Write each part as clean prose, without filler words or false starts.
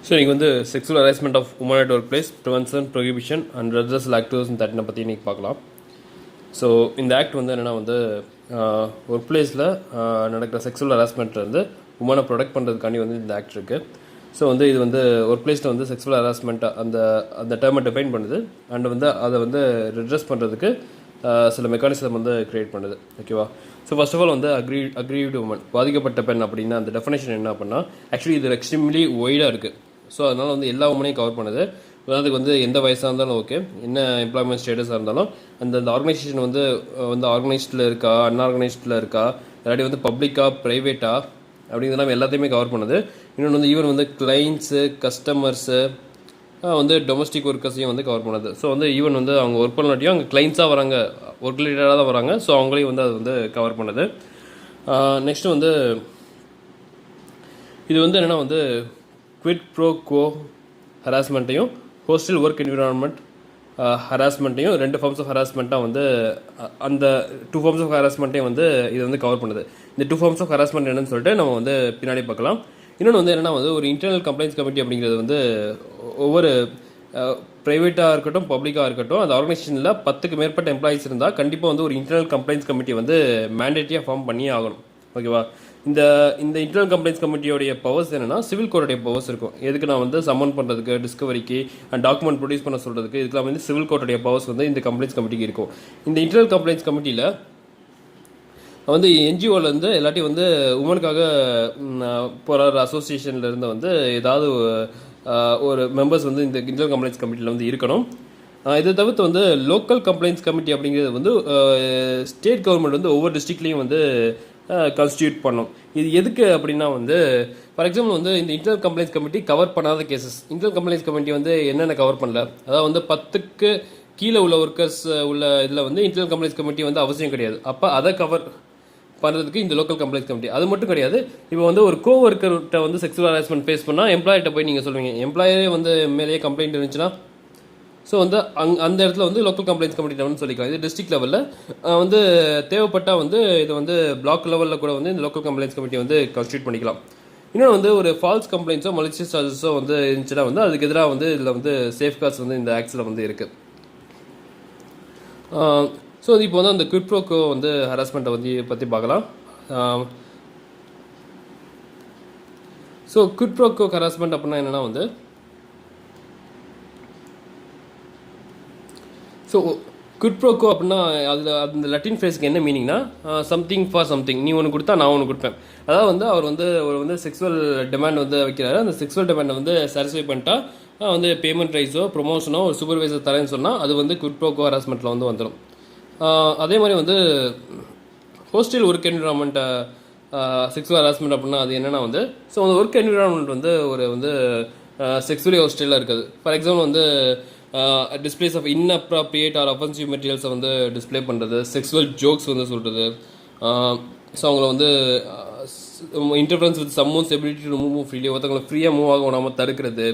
So நீங்கள் வந்து sexual harassment of women at work place prevention prohibition and redressal act 2013 பற்றி இன்றைக்கி பார்க்கலாம். ஸோ இந்த ஆக்ட் வந்து என்னென்னா வந்து ஒர்க் பிளேஸில் நடக்கிற செக்ஸுவல் ஹராஸ்மெண்ட் வந்து உமனை ப்ரொடெக்ட் பண்ணுறதுக்காண்டி வந்து இந்த ஆக்ட் இருக்குது. ஸோ வந்து இது வந்து ஒர்க் பிளேஸில் வந்து செக்ஸுவல் ஹராஸ்மெண்ட்டை அந்த டேர்மை டிஃபைன் பண்ணுது அண்ட் வந்து அதை வந்து ரெட்ரஸ் பண்ணுறதுக்கு சில மெக்கானிசம் வந்து க்ரியேட் பண்ணுது. ஓகேவா? ஸோ ஃபர்ஸ்ட் ஆஃப் ஆல் வந்து அக்ரீவ்டு உமன், பாதிக்கப்பட்ட பெண் அப்படின்னா அந்த டெஃபினேஷன் என்ன அப்படின்னா ஆக்சுவலி இது எக்ஸ்ட்ரீம்லி ஒய்டாக இருக்குது. ஸோ அதனால் வந்து எல்லா உமனையும் கவர் பண்ணுது. உதாரணத்துக்கு வந்து எந்த வயசாக இருந்தாலும் ஓகே, என்ன எம்ப்ளாய்மெண்ட் ஸ்டேட்டஸாக இருந்தாலும் அந்த ஆர்கனைசேஷன் வந்து ஆர்கனைஸ்டில் இருக்கா, அன்ஆர்கனைஸ்டில் இருக்கா, இல்லாட்டி வந்து பப்ளிக்காக ப்ரைவேட்டாக அப்படிங்கிறதெல்லாம் எல்லாத்தையுமே கவர் பண்ணுது. இன்னொன்று வந்து ஈவன் வந்து கிளைண்ட்ஸு, கஸ்டமர்ஸு, வந்து டொமஸ்டிக் ஒர்க்கர்ஸையும் வந்து கவர் பண்ணுது. ஸோ வந்து ஈவன் வந்து அவங்க ஒர்க் பண்ணாட்டியும் அவங்க கிளைண்ட்ஸாக வராங்க, ஒர்க் ரிலேட்டடாக தான் வராங்க. ஸோ அவங்களையும் வந்து அது வந்து கவர் பண்ணுது. நெக்ஸ்ட்டு வந்து இது வந்து என்னென்னா வந்து குவிட் ப்ரோ கோ ஹராஸ்மெண்ட்டையும் ஹோஸ்டல் ஒர்க் என்விரான்மெண்ட் ஹராஸ்மெண்ட்டையும் 2 ஃபார்ம்ஸ் ஆஃப் ஹராஸ்மெண்ட்டாக வந்து அந்த 2 ஃபார்ம்ஸ் ஆஃப் ஹராஸ்மெண்ட்டையும் வந்து இது வந்து கவர் பண்ணுது. இந்த 2 ஃபார்ம்ஸ் ஆஃப் ஹராஸ்மெண்ட் என்னன்னு சொல்லிட்டு நம்ம வந்து பின்னாடி பார்க்கலாம். இன்னொன்று வந்து என்னென்னா வந்து ஒரு இன்டர்னல் கம்ப்ளைண்ட்ஸ் கமிட்டி அப்படிங்கிறது வந்து ஒவ்வொரு ப்ரைவேட்டாக இருக்கட்டும் பப்ளிக்காக இருக்கட்டும் அந்த ஆர்கனைசேஷனில் 10க்கு மேற்பட்ட எம்ப்ளாயிஸ் இருந்தால் கண்டிப்பாக வந்து ஒரு இன்டர்னல் கம்ப்ளைண்ட்ஸ் கமிட்டி வந்து மேண்டேட்டியாக ஃபார்ம் பண்ணியே ஆகணும். ஓகேவா? இந்த இன்டர்னல் கம்ப்ளைண்ட்ஸ் கமிட்டியோடைய பவர்ஸ் என்னென்னா சிவில் கோர்ட்டுடைய பவர்ஸ் இருக்கும். எதுக்கு நான் வந்து சம்மன் பண்ணுறதுக்கு, டிஸ்கவரிக்கு அண்ட் டாக்குமெண்ட் ப்ரொடியூஸ் பண்ண சொல்கிறதுக்கு இதுக்கெல்லாம் வந்து சிவில் கோர்ட்டுடைய பவர்ஸ் வந்து இந்த கம்ப்ளைண்ட்ஸ் கமிட்டிக்கு இருக்கும். இந்த இன்டர்னல் கம்ப்ளைண்ட்ஸ் கமிட்டியில் வந்து என்ஜிஓலேருந்து எல்லாத்தையும் வந்து உமனுக்காக போகிற அசோசியேஷன்லேருந்து வந்து ஏதாவது ஒரு மெம்பர்ஸ் வந்து இந்த இன்டர்னல் கம்ப்ளைண்ட்ஸ் கமிட்டியில் வந்து இருக்கணும். இதை தவிர்த்து வந்து லோக்கல் கம்ப்ளைண்ட்ஸ் கமிட்டி அப்படிங்கிறது வந்து ஸ்டேட் கவர்மெண்ட் வந்து ஒவ்வொரு டிஸ்ட்ரிக்ட்லேயும் வந்து கான்ஸ்டியூட் பண்ணோம். இது எதுக்கு அப்படின்னா வந்து ஃபார் எக்ஸாம்பிள் வந்து இந்த இன்டர்னல் கம்ப்ளைண்ட்ஸ் கமிட்டி கவர் பண்ணாத கேசஸ், இன்டர்னல் கம்ப்ளைண்ட்ஸ் கமிட்டி வந்து என்னென்ன கவர் பண்ணல, அதாவது வந்து 10க்கு கீழே உள்ள ஒர்க்கர்ஸ் உள்ள இதில் வந்து இன்டர்னல் கம்ப்ளைண்ட்ஸ் கமிட்டி வந்து அவசியம் கிடையாது. அப்போ அதை கவர் பண்ணுறதுக்கு இந்த லோக்கல் கம்ப்ளைண்ட்ஸ் கமிட்டி. அது மட்டும் கிடையாது, இப்போ வந்து ஒரு கோ ஒர்க்கர்கிட்ட வந்து செக்ஸுவல் ஹராஸ்மெண்ட் ஃபேஸ் பண்ணால் எம்ப்ளாயிட்ட போய் நீங்கள் சொல்லுவீங்க, எம்ப்ளாயே வந்து மேலேயே கம்ப்ளைண்ட் இருந்துச்சுன்னா ஸோ வந்து அந்த இடத்துல வந்து லோக்கல் கம்ப்ளைண்ட்ஸ் கமிட்டியில் வந்து சொல்லிக்கலாம். இது டிஸ்ட்ரிக்ட் லெவலில் வந்து தேவைப்பட்டால் வந்து இது வந்து பிளாக் லெவலில் கூட வந்து இந்த லோக்கல் கம்ப்ளைண்ட்ஸ் கமிட்டி வந்து கான்ஸ்டியூட் பண்ணிக்கலாம். இன்னொன்று வந்து ஒரு ஃபால்ஸ் கம்ப்ளைண்ட்ஸோ மலிஷியஸ் சார்ஜஸோ வந்து இருந்துச்சுன்னா வந்து அதுக்கு எதிராக வந்து இதில் வந்து சேஃப் கார்ட்ஸ் வந்து இந்த ஆக்ட்ஸில் வந்து இருக்குது. ஸோ இப்போ வந்து அந்த குவிட் ப்ரோ கோ வந்து ஹராஸ்மெண்ட்டை பற்றி பார்க்கலாம். ஸோ குவிட் ப்ரோ கோ ஹராஸ்மெண்ட் அப்படின்னா என்னென்னா வந்து ஸோ குவிட் ப்ரோ கோ அப்படின்னா அதில் அந்த லட்டின் ஃப்ரேஸ்க்கு என்ன மீனிங்னா சம்திங் ஃபார் சம்திங், நீ ஒன்று கொடுத்தா நான் ஒன்று கொடுப்பேன். அதாவது வந்து அவர் வந்து செக்ஸுவல் டிமாண்ட் வந்து வைக்கிறாரு. அந்த செக்ஸுவல் டிமாண்டை வந்து சாட்டிஸ்ஃபை பண்ணிட்டா வந்து பேமெண்ட் ரைஸோ ப்ரொமோஷனோ ஒரு சூப்பர்வைசர் தரேன்னு சொன்னால் அது வந்து குவிட் ப்ரோ கோ ஹராஸ்மெண்ட்டில் வந்து வந்துடும். அதே மாதிரி வந்து hostel work environment sexual harassment அப்படின்னா அது என்னென்னா வந்து ஸோ அந்த ஒர்க் என்விரான்மெண்ட் வந்து ஒரு செக்ஸுவலி ஹோஸ்டலாக இருக்குது. ஃபார் எக்ஸாம்பிள் வந்து display of inappropriate or offensive மெட்டீரியல்ஸை வந்து டிஸ்பிளே பண்ணுறது, செக்ஸுவல் ஜோக்ஸ் வந்து சொல்கிறது, ஸோ அவங்கள வந்து interference with someone's ability to move freely, ஒருத்தவங்களை ஃப்ரீயாக மூவ் ஆக விடாமல் தடுக்கிறது,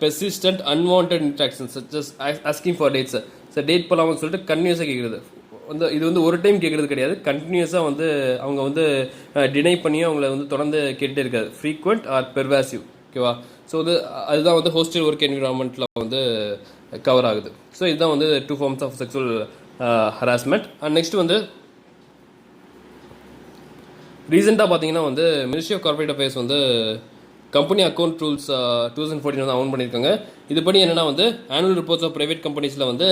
persistent unwanted interactions such as asking for dates, sir date பண்ணலாம்னு சொல்லிட்டு கன்டினியூஸாக கேட்குறது. வந்து இது வந்து ஒரு டைம் கேட்குறது கிடையாது, கண்டினியூஸாக வந்து அவங்க வந்து டினை பண்ணி அவங்கள வந்து தொடர்ந்து கேட்டுகிட்டே இருக்காது, ஃப்ரீக்வெண்ட் ஆர் பெர்வாசிவ். ஓகேவா? ஸோ வந்து அதுதான் வந்து ஹோஸ்டல் ஒர்க் என்விரான்மெண்ட்டில் வந்து கவர் ஆகுது. ஸோ இதுதான் வந்து 2 forms of sexual harassment. And next வந்து ரீசெண்டாக பார்த்தீங்கன்னா வந்து மினிஸ்ட்ரி ஆஃப் கார்பரேட் அஃபேர்ஸ் வந்து கம்பெனி அக்கௌண்ட் ரூல்ஸ் 2014 வந்து அமௌண்ட் பண்ணியிருக்காங்க. இதுபடி என்னென்னா வந்து ஆனுவல் ரிப்போர்ட்ஸ் ஆஃப் ப்ரைவேட் கம்பெனிஸில் வந்து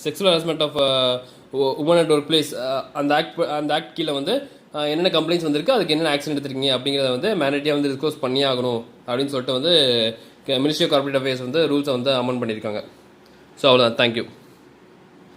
sexual harassment of women at work place அந்த ஆக்ட் கீழே வந்து என்னென்ன கம்ப்ளைண்ட்ஸ் வந்திருக்கு, அதுக்கு என்னென்ன ஆக்ஷன் எடுத்துருக்கீங்க அப்படிங்கிறத வந்து மேண்டேட்டியாக வந்து டிஸ்க்ளோஸ் பண்ணி ஆகணும் அப்படின்னு சொல்லிட்டு வந்து மினிஸ்ட்ரி ஆஃப் கார்பரேட் அஃபேர்ஸ் வந்து ரூல்ஸை வந்து அமெண்ட் பண்ணியிருக்காங்க. ஸோ அவ்வளோதான். தேங்க்யூ.